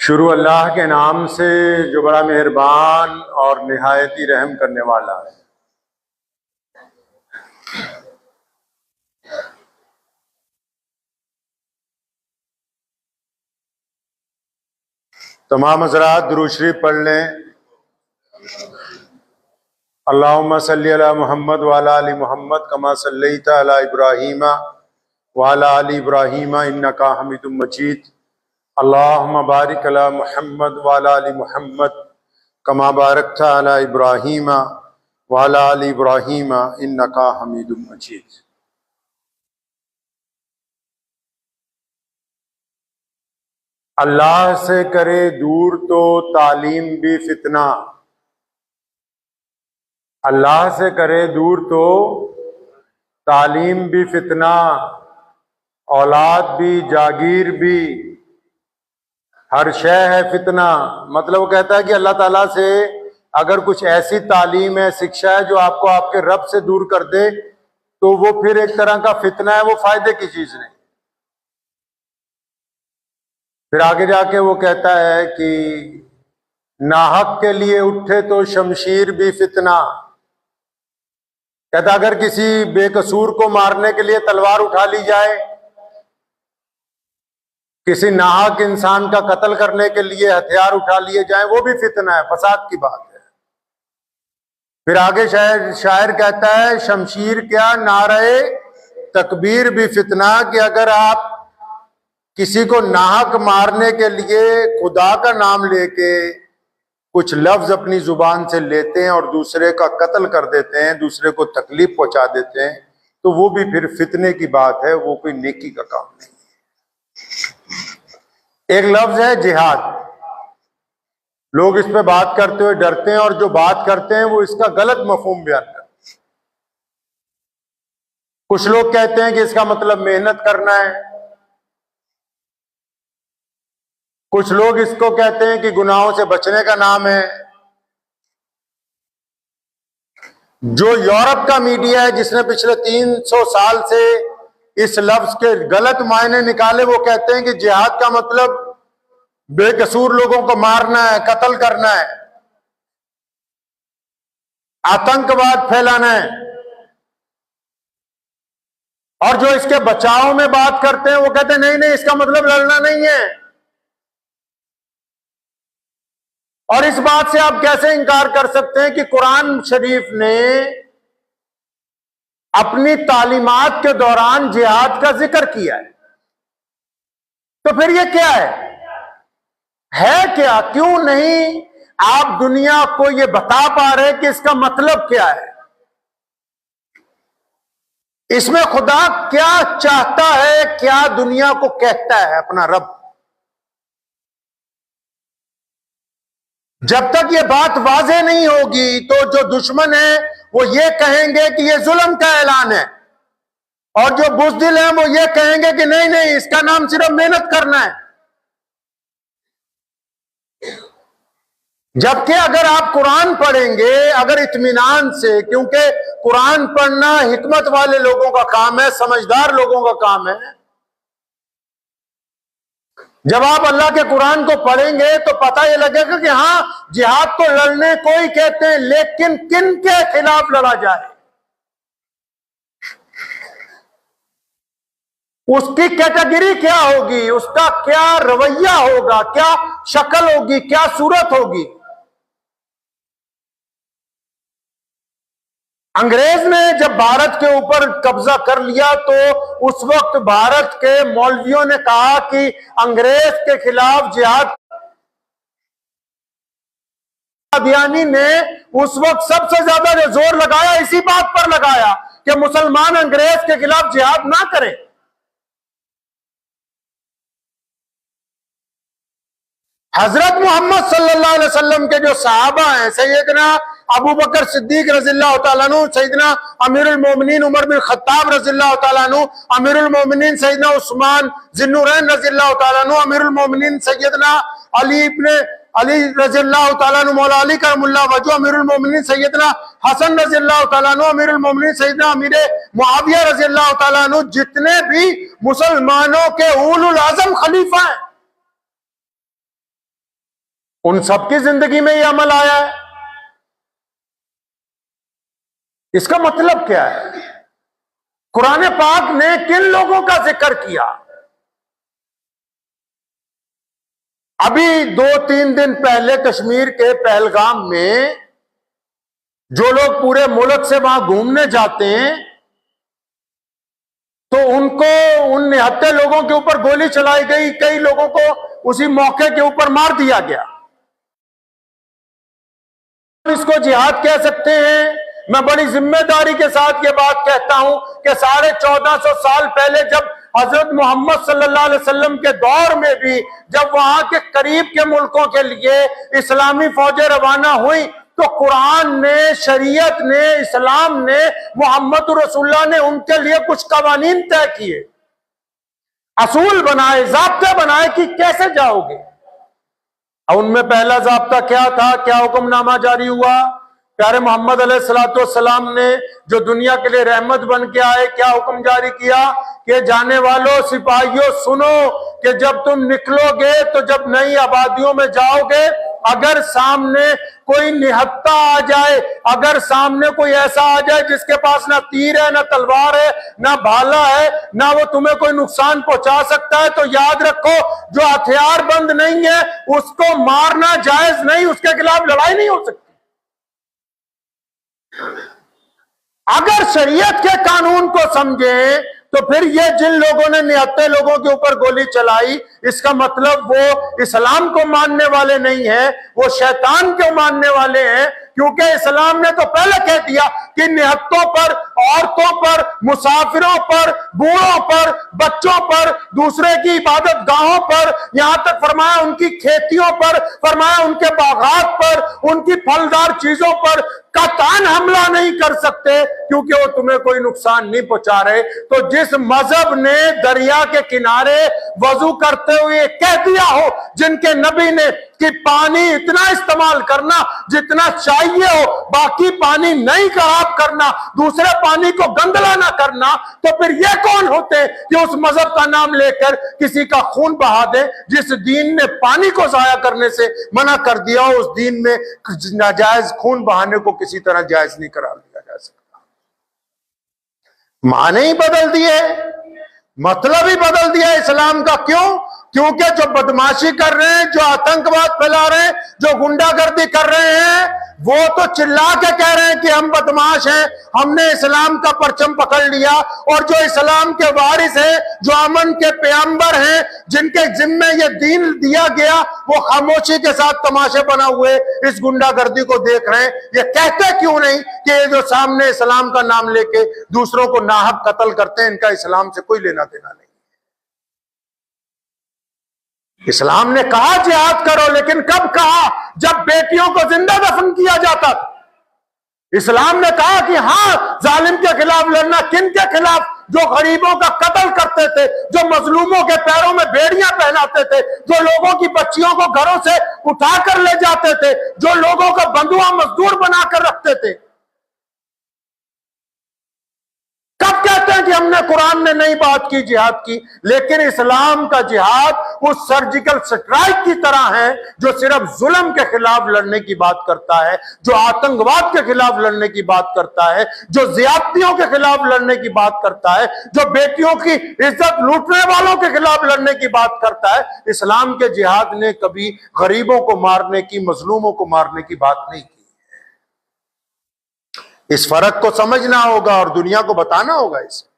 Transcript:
शुरू अल्लाह के नाम से जो बड़ा मेहरबान और निहायती रहम करने वाला है। तमाम हज़रात दुरूद शरीफ पढ़ लें। अल्लाहुम्मा सल्ली अला मुहम्मद व अला आलि मुहम्मद कमा सल्लैता अला इब्राहीम व अला आलि इब्राहीम इन्नका हमीदुम मजीद। अल्लाहुम्मा बारिक अला मुहम्मद व अला आलि मुहम्मद कमा बारकता अला इब्राहीम व अला आलि इब्राहीम इन्नका हमीदुम मजीद। अल्लाह से करे दूर तो तालीम भी फितना, अल्लाह से करे दूर तो तालीम भी फितना, औलाद भी जागीर भी हर शय है फितना। मतलब वो कहता है कि अल्लाह ताला से अगर कुछ ऐसी तालीम है, शिक्षा है जो आपको आपके रब से दूर कर दे तो वो फिर एक तरह का फितना है, वो फायदे की चीज नहीं। फिर आगे जाके वो कहता है कि नाहक के लिए उठे तो शमशीर भी फितना। कहता अगर किसी बेकसूर को मारने के लिए तलवार उठा ली जाए, किसी नाहक इंसान का कत्ल करने के लिए हथियार उठा लिए जाए, वो भी फितना है, फसाद की बात है। फिर आगे शायर कहता है शमशीर क्या नारे तकबीर भी फितना, कि अगर आप किसी को नाहक मारने के लिए खुदा का नाम लेके कुछ लफ्ज अपनी जुबान से लेते हैं और दूसरे का कत्ल कर देते हैं, दूसरे को तकलीफ पहुंचा देते हैं, तो वो भी फिर फितने की बात है, वो कोई नेकी का काम नहीं। एक लफ्ज है जिहाद। लोग इस पे बात करते हुए डरते हैं और जो बात करते हैं वो इसका गलत मफहूम बयान करते हैं। कुछ लोग कहते हैं कि इसका मतलब मेहनत करना है, कुछ लोग इसको कहते हैं कि गुनाहों से बचने का नाम है। जो यूरोप का मीडिया है जिसने पिछले 300 साल से इस लफ्ज के गलत मायने निकाले, वो कहते हैं कि जिहाद का मतलब बेकसूर लोगों को मारना है, कत्ल करना है, आतंकवाद फैलाना है। और जो इसके बचाव में बात करते हैं वो कहते हैं नहीं नहीं, इसका मतलब लड़ना नहीं है। और इस बात से आप कैसे इनकार कर सकते हैं कि कुरान शरीफ ने अपनी तालीमात के दौरान जिहाद का जिक्र किया है? तो फिर ये क्या है क्या? क्यों नहीं आप दुनिया को ये बता पा रहे कि इसका मतलब क्या है? इसमें खुदा क्या चाहता है, क्या दुनिया को कहता है अपना रब? जब तक ये बात वाज़ेह नहीं होगी तो जो दुश्मन है वो ये कहेंगे कि ये जुल्म का ऐलान है, और जो बुज़दिल है वो ये कहेंगे कि नहीं नहीं, इसका नाम सिर्फ मेहनत करना है। जबकि अगर आप कुरान पढ़ेंगे अगर इत्मीनान से, क्योंकि कुरान पढ़ना हिकमत वाले लोगों का काम है, समझदार लोगों का काम है। जब आप अल्लाह के कुरान को पढ़ेंगे तो पता ये लगेगा कि हाँ, जिहाद तो लड़ने को ही कहते हैं, लेकिन किन के खिलाफ लड़ा जाए, उसकी कैटेगरी क्या होगी, उसका क्या रवैया होगा, क्या शक्ल होगी, क्या सूरत होगी। अंग्रेज ने जब भारत के ऊपर कब्जा कर लिया तो उस वक्त भारत के मौलवियों ने कहा कि अंग्रेज के खिलाफ जिहाद। कादियानी ने उस वक्त सबसे ज्यादा जो जोर लगाया इसी बात पर लगाया कि मुसलमान अंग्रेज के खिलाफ जिहाद ना करें। हजरत मोहम्मद सल्लल्लाहु अलैहि वसल्लम के जो सहाबा हैं, सैयदना अबू बकर सिद्दीक रज़ियल्लाहु तआला अन्हु, सैयदना अमीरुल मोमिनीन उमर बिन खत्ताब रज़ियल्लाहु तआला अन्हु, अमीरुल मोमिनीन सैयदना उस्मान ज़िन्नुरैन रज़ियल्लाहु तआला अन्हु, अमीरुल मोमिनीन सैयदना अली इब्न अली रज़ियल्लाहु तआला अन्हु, मौला अली करमुल्लाह वजहु, अमीरुल मोमिनीन सैयदना हसन रज़ियल्लाहु तआला अन्हु, अमीरुल मोमिनीन सैयदना अमीर मुआविया रज़ियल्लाहु तआला अन्हु, जितने भी मुसलमानों के उलुल आज़म खलीफा हैं, उन सबकी जिंदगी में यह अमल आया है। इसका मतलब क्या है? कुरान पाक ने किन लोगों का जिक्र किया? अभी 2-3 दिन पहले कश्मीर के पहलगाम में जो लोग पूरे मुल्क से वहां घूमने जाते हैं, तो उनको उन निहत्थे लोगों के ऊपर गोली चलाई गई, कई लोगों को उसी मौके के ऊपर मार दिया गया। इसको जिहाद कह सकते हैं। मैं बड़ी जिम्मेदारी के साथ ये बात कहता हूं कि 1450 साल पहले जब हजरत मोहम्मद सल्लल्लाहु अलैहि वसल्लम के दौर में भी जब वहां के करीब के मुल्कों के लिए इस्लामी फौजें रवाना हुई, तो कुरान ने, शरीयत ने, इस्लाम ने, मोहम्मद रसूलुल्लाह ने उनके लिए कुछ कवानीन तय किए, असूल बनाए, ज़ाब्ते बनाए कि कैसे जाओगे। उनमें पहला ज़ाब्ता क्या था? क्या हुक्मनामा जारी हुआ? प्यारे मोहम्मद अलैहिस्सलाम ने जो दुनिया के लिए रहमत बन के आए, क्या हुक्म जारी किया कि जाने वालों, सिपाहियों, सुनो कि जब तुम निकलोगे तो जब नई आबादियों में जाओगे, अगर सामने कोई निहत्था आ जाए, अगर सामने कोई ऐसा आ जाए जिसके पास ना तीर है, ना तलवार है, ना भाला है, ना वो तुम्हें कोई नुकसान पहुंचा सकता है, तो याद रखो जो हथियार बंद नहीं है उसको मारना जायज नहीं, उसके खिलाफ लड़ाई नहीं हो सकती। अगर शरीयत के कानून को समझे तो फिर ये जिन लोगों ने निहत्थे लोगों के ऊपर गोली चलाई, इसका मतलब वो इस्लाम को मानने वाले नहीं है, वो शैतान को मानने वाले हैं। क्योंकि इस्लाम ने तो पहले कह दिया कि निहत्तों पर, औरतों पर, मुसाफिरों पर, बूढ़ों पर, बच्चों पर, दूसरे की इबादत गाहों पर, यहां तक फरमाया उनकी खेतियों पर, फरमाया उनके बागात पर, उनकी फलदार चीजों पर कतान हमला नहीं कर सकते, क्योंकि वो तुम्हें कोई नुकसान नहीं पहुंचा रहे। तो जिस मजहब ने दरिया के किनारे वजू करते हुए कह दिया हो, जिनके नबी ने कि पानी इतना इस्तेमाल करना जितना चाहिए हो, बाकी पानी नहीं खराब करना, दूसरे पानी को गंदला ना करना, तो फिर ये कौन होते कि उस मजहब का नाम लेकर किसी का खून बहा दे? जिस दीन ने पानी को जाया करने से मना कर दिया, उस दीन में नाजायज खून बहाने को किसी तरह जायज नहीं करार दिया जा सकता। माने ही बदल दिए, मतलब ही बदल दिया इस्लाम का। क्यों? क्योंकि जो बदमाशी कर रहे हैं, जो आतंकवाद फैला रहे हैं, जो गुंडागर्दी कर रहे हैं, वो तो चिल्ला के कह रहे हैं कि हम बदमाश हैं, हमने इस्लाम का परचम पकड़ लिया। और जो इस्लाम के वारिस हैं, जो अमन के पैगंबर हैं, जिनके जिम्मे ये दीन दिया गया, वो खामोशी के साथ तमाशे बना हुए इस गुंडागर्दी को देख रहे हैं। ये कहते क्यों नहीं कि ये जो सामने इस्लाम का नाम लेके दूसरों को नाहक कत्ल करते हैं, इनका इस्लाम से कोई लेना देना नहीं। इस्लाम ने कहा जिहाद करो, लेकिन कब कहा? जब बेटियों को जिंदा दफन किया जाता था। इस्लाम ने कहा कि हां, जालिम के खिलाफ लड़ना। किन के खिलाफ? जो गरीबों का कत्ल करते थे, जो मजलूमों के पैरों में बेड़ियां पहनाते थे, जो लोगों की बच्चियों को घरों से उठाकर ले जाते थे, जो लोगों को बंधुआ मजदूर बनाकर रखते थे। कब कहते हैं कि हमने कुरान ने नई बात की, जिहाद की? लेकिन इस्लाम का जिहाद उस सर्जिकल स्ट्राइक की तरह है जो सिर्फ जुल्म के खिलाफ लड़ने की बात करता है, जो आतंकवाद के खिलाफ लड़ने की बात करता है, जो ज्यादतियों के खिलाफ लड़ने की बात करता है, जो बेटियों की इज्जत लूटने वालों के खिलाफ लड़ने की बात करता है। इस्लाम के जिहाद ने कभी गरीबों को मारने की, मजलूमों को मारने की बात नहीं की। इस फर्क को समझना होगा और दुनिया को बताना होगा इसे।